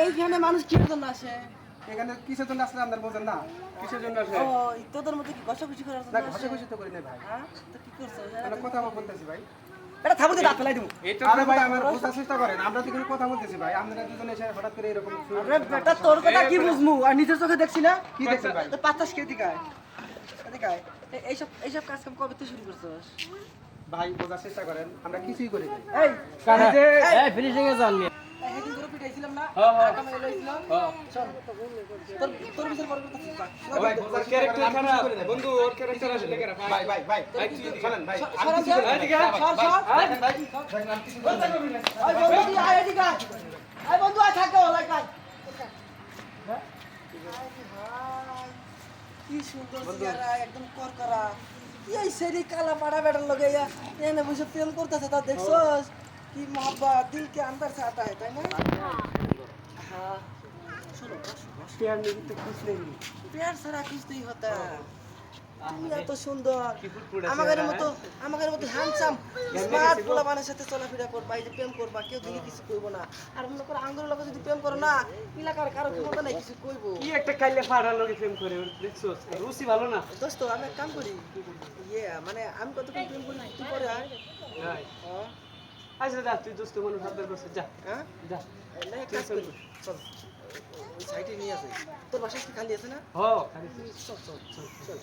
এইখানে মানুষ কিসের জন্য আসে? এখানে কিসের জন্য আসলে আপনার বোঝেন না? কিসের জন্য আসে? ও তোদের মধ্যে কি ঘষাঘষি করার জন্য না আসে? ঘষাঘষি তো করি না ভাই। হ্যাঁ তো কি করছো? মানে কথা বলতেছি ভাই। এটা থামো তো দাঁত ফেলাই দেবো। আরে ভাই আমার বোঝার চেষ্টা করেন। আমরা তো কোনো কথা বলতেছি ভাই। আপনারা দুজন এসে হঠাৎ করে এরকম শুরু আরে বেটা তোর কথা কি বুঝমু? আর নিজের চোখে দেখছি না? কি দেখছেন ভাই? তো পাতাস কে দিকায়? এদিকায়। এইসব কাজ কাম কবে থেকে শুরু করছস? ভাই বোঝার চেষ্টা করেন। আমরা কিছুই করি না। এই এই ফিনিশিং এ যান হেডিং করে পিটাইছিলাম না? হ্যাঁ, হ্যাঁ। আকামে লইছিল? চল। তোর বিচার করব তো ঠিক ভাই বোঝার ক্যারেক্টার খারাপ করে না। বন্ধু ওর ক্যারেক্টার আসলে ভাই ভাই ভাই শুনেন ভাই আমি কিছু করি না। এদিকে সর দেখেন ভাই দেখেন আমি কিছু করি না। আয় বন্ধু তুই আয় এদিকে আয়। আয় বন্ধু আয় থাকো লাইক আয়। কি সুন্দর চেহারা একদম করকরা। এই সেরি কালা পাড়া বেটার লগে এনে বসে প্রেম করতেছে তা দেখছস কি মোহব্বত দিল के अंदर से आता है তাই না हाँ सुनो প্যার নেই তো कुछ नहीं प्यार सारा कुछ नहीं होता তুমি এত সুন্দর আমাদের মতো হ্যান্ডসাম স্মার্ট পোলাপানের সাথে চলাফেরা করবা এই যে প্রেম করবা কেউ দেখে কিছু কইবো না আর মনে করো আঙ্গুরের লগে যদি প্রেম করো না এলাকার কারো ক্ষমতা নাই কিছু কইবো কি একটা কাইলে ফাড়ার লগে প্রেম করে দেখছস রুচি ভালো না দোস্ত আমি এক কাম করি মানে আমি কতক্ষণ প্রেম করি তুই পরে আয় ভাই হ্যাঁ আচ্ছা যা তুই দোস্ত মানুষ হাত ধরে বসে যা হ্যাঁ যা না এক কাজ করি চল ওই সাইডে নিয়ে আসে তোর বাসা কি খালি আছে না হ্যাঁ চল চল চল চল